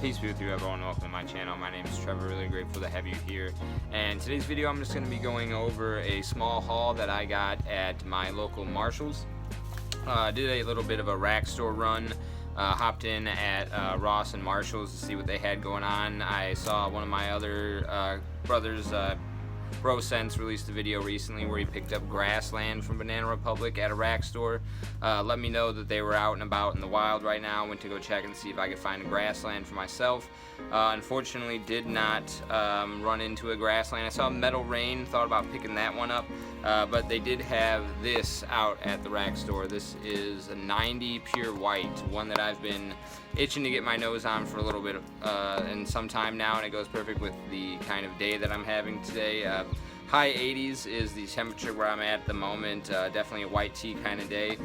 Peace be with you, everyone. Welcome to my channel. My name is Trevor. Really grateful to have you here. And today's video, I'm just going to be going over a small haul that I got at my local Marshall's. Did a little bit of a rack store run. Hopped in at Ross and Marshall's to see what they had going on. I saw one of my other brothers, Versace, released a video recently where he picked up grassland from Banana Republic at a rack store. Let me know that they were out and about in the wild right now. Went to go check and see if I could find a grassland for myself. Unfortunately, did not run into a grassland. I saw Metal Rain, thought about picking that one up, but they did have this out at the rack store. This is a 90 pure white, one that I've been itching to get my nose on for a little bit and some time now, and it goes perfect with the kind of day that I'm having today. High 80s is the temperature where I'm at the moment. Definitely a white tea kind of day.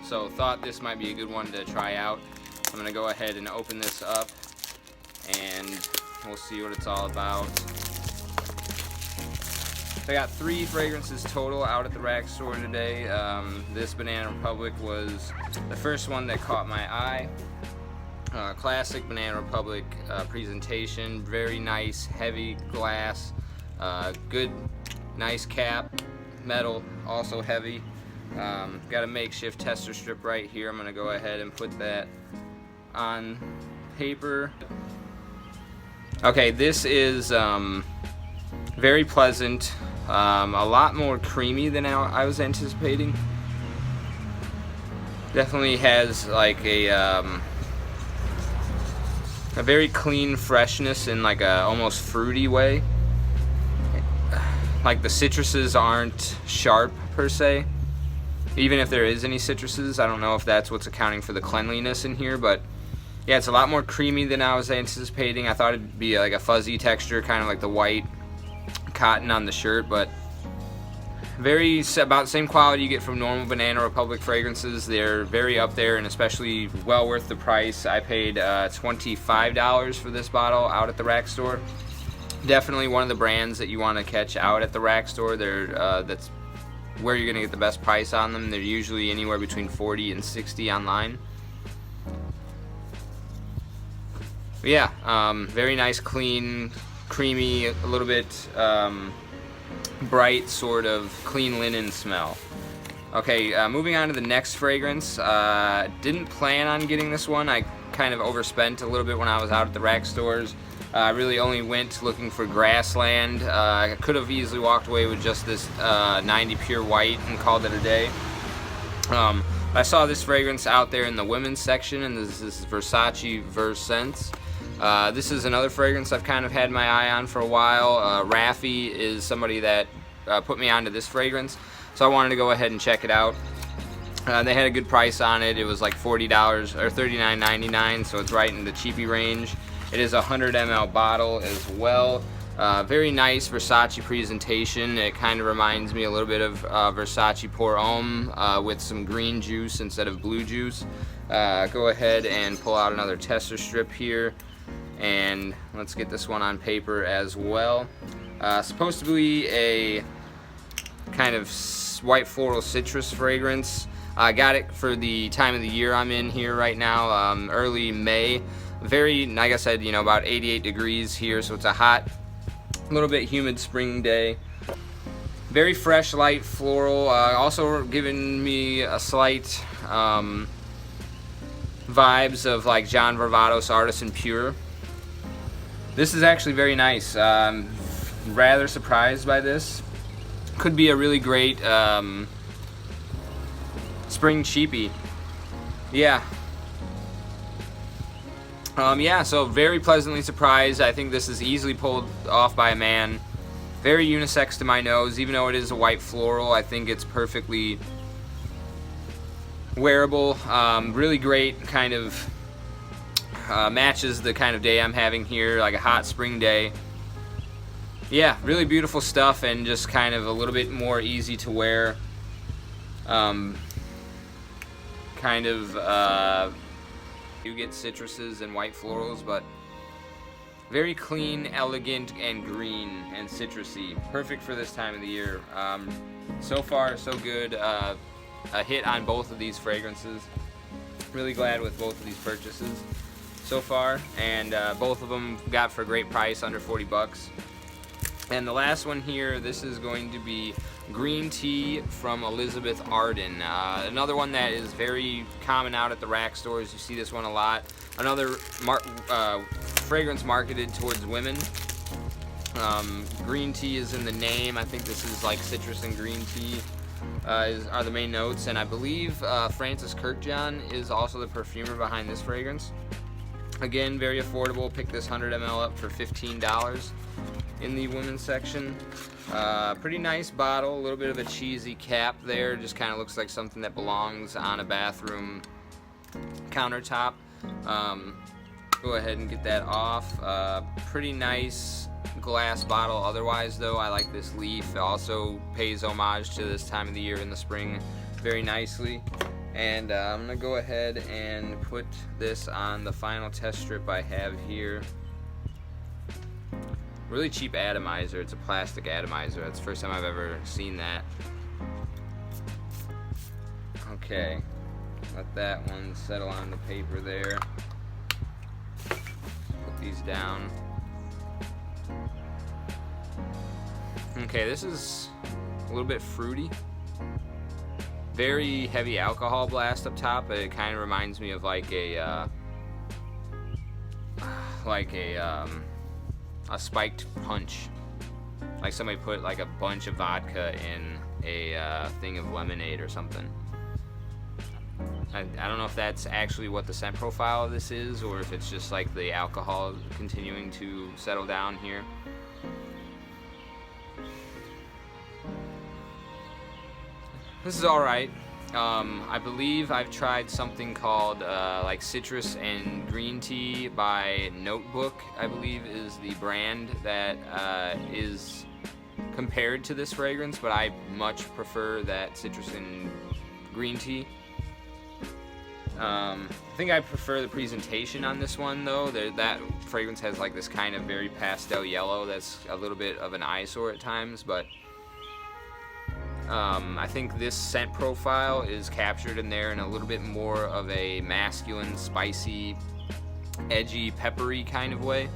So thought this might be a good one to try out. I'm going to go ahead and open this up and we'll see what it's all about. So I got 3 fragrances total out at the rack store today. This Banana Republic was the first one that caught my eye. Classic Banana Republic presentation, very nice, heavy glass, good, nice cap, metal, also heavy. Got a makeshift tester strip right here. I'm going to go ahead and put that on paper. Okay, this is very pleasant, a lot more creamy than I was anticipating. Definitely has like a very clean freshness in like a almost fruity way. Like the citruses aren't sharp per se. Even if there is any citruses, I don't know if that's what's accounting for the cleanliness in here, but yeah, it's a lot more creamy than I was anticipating. I thought it'd be like a fuzzy texture, kind of like the white cotton on the shirt, but about the same quality you get from normal Banana Republic fragrances. They're very up there and especially well worth the price. I paid $25 for this bottle out at the rack store. Definitely one of the brands that you want to catch out at the rack store. That's where you're going to get the best price on them. They're usually anywhere between $40 and $60 online. But yeah, very nice, clean, creamy, a little bit bright, sort of clean linen smell. Okay, moving on to the next fragrance. Didn't plan on getting this one. I kind of overspent a little bit when I was out at the rack stores. I really only went looking for grassland. I could have easily walked away with just this 90 pure white and called it a day. I saw this fragrance out there in the women's section, and this is Versace Versense. This is another fragrance I've kind of had my eye on for a while. Raffi is somebody that put me onto this fragrance, so I wanted to go ahead and check it out. They had a good price on it. It was like $40 or $39.99, so it's right in the cheapy range. It is a 100 ml bottle as well. Very nice Versace presentation. It kind of reminds me a little bit of Versace Pour Homme with some green juice instead of blue juice. Go ahead and pull out another tester strip here, and let's get this one on paper as well. Supposed to be a kind of white floral citrus fragrance. I got it for the time of the year I'm in here right now, early May. Very, like I said, you know, about 88 degrees here, so it's a hot, a little bit humid spring day. Very fresh, light floral, also giving me a slight vibes of like John Varvatos Artisan Pure. This is actually very nice. Rather surprised by this. Could be a really great spring cheapie. Yeah. Yeah, so very pleasantly surprised. I think this is easily pulled off by a man. Very unisex to my nose, even though it is a white floral. I think it's perfectly wearable. Really great, kind of matches the kind of day I'm having here, like a hot spring day. Yeah, really beautiful stuff, and just kind of a little bit more easy to wear. Kind of you get citruses and white florals, but very clean, elegant, and green and citrusy. Perfect for this time of the year. So far, so good. A hit on both of these fragrances. Really glad with both of these purchases. so far, and both of them got for a great price, under 40 bucks. And the last one here, this is going to be green tea from Elizabeth Arden. Another one that is very common out at the rack stores. You see this one a lot. Another fragrance marketed towards women. Green tea is in the name. I think this is like citrus and green tea are the main notes. And I believe Francis Kirkjohn is also the perfumer behind this fragrance. Again, very affordable. Pick this 100 ml up for $15 in the women's section. Pretty nice bottle, a little bit of a cheesy cap there, just kind of looks like something that belongs on a bathroom countertop. Go ahead and get that off. Pretty nice glass bottle otherwise though. I like this leaf. It also pays homage to this time of the year in the spring very nicely. And I'm gonna go ahead and put this on the final test strip I have here. Really cheap atomizer. It's a plastic atomizer. That's the first time I've ever seen that. Okay, let that one settle on the paper there. Put these down. Okay, this is a little bit fruity. Very heavy alcohol blast up top, but it kind of reminds me of like a spiked punch. Like somebody put like a bunch of vodka in a thing of lemonade or something. I don't know if that's actually what the scent profile of this is, or if it's just like the alcohol continuing to settle down here. This is alright. I believe I've tried something called like citrus and green tea by Notebook, I believe is the brand that is compared to this fragrance, but I much prefer that citrus and green tea. I think I prefer the presentation on this one though. That fragrance has like this kind of very pastel yellow that's a little bit of an eyesore at times, but I think this scent profile is captured in there in a little bit more of a masculine, spicy, edgy, peppery kind of way.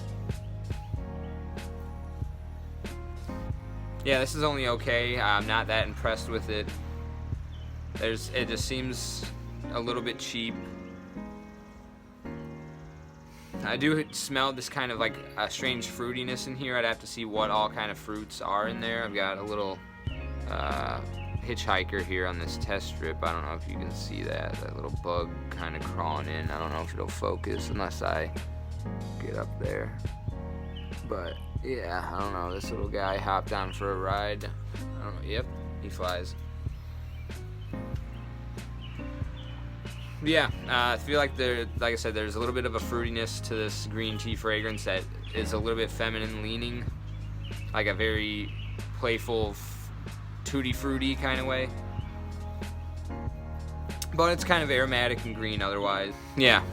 Yeah, this is only okay. I'm not that impressed with it. It just seems a little bit cheap. I do smell this kind of like a strange fruitiness in here. I'd have to see what all kind of fruits are in there. I've got a little hitchhiker here on this test strip. I don't know if you can see that little bug kind of crawling in. I don't know if it'll focus unless I get up there, but yeah, I don't know. This little guy hopped on for a ride. I don't know. Yep, he flies. Yeah, I feel like like I said, there's a little bit of a fruitiness to this green tea fragrance that is a little bit feminine leaning, like a very playful, tutti fruity kind of way. But it's kind of aromatic and green otherwise. Yeah,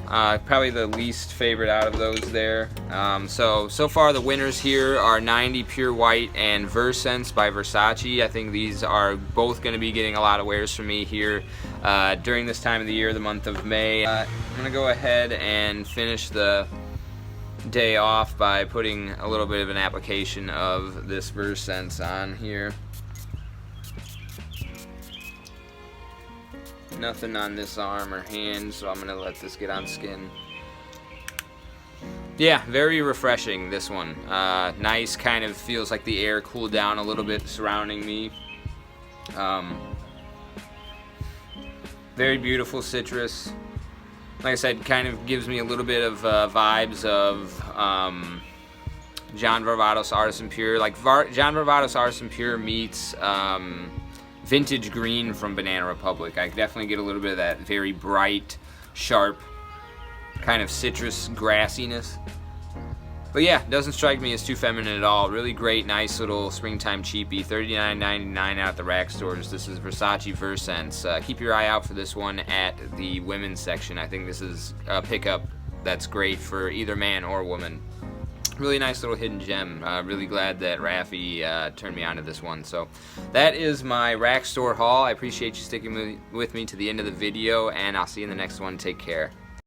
probably the least favorite out of those there. So far the winners here are 90 Pure White and Versense by Versace. I think these are both going to be getting a lot of wears from me here during this time of the year, the month of May. I'm going to go ahead and finish the day off by putting a little bit of an application of this Versense on here. Nothing on this arm or hand, so I'm gonna let this get on skin. Yeah, very refreshing, this one. Nice, kind of feels like the air cooled down a little bit surrounding me. Very beautiful citrus. Like I said, kind of gives me a little bit of vibes of John Varvatos Artisan Pure. Like John Varvatos Artisan Pure meets Vintage Green from Banana Republic. I definitely get a little bit of that very bright, sharp, kind of citrus grassiness. But yeah, doesn't strike me as too feminine at all. Really great, nice little springtime cheapie. $39.99 out at the rack stores. This is Versace Versense. Keep your eye out for this one at the women's section. I think this is a pickup that's great for either man or woman. Really nice little hidden gem. Really glad that Raffi turned me on to this one. So that is my rack store haul. I appreciate you sticking with me to the end of the video, and I'll see you in the next one. Take care.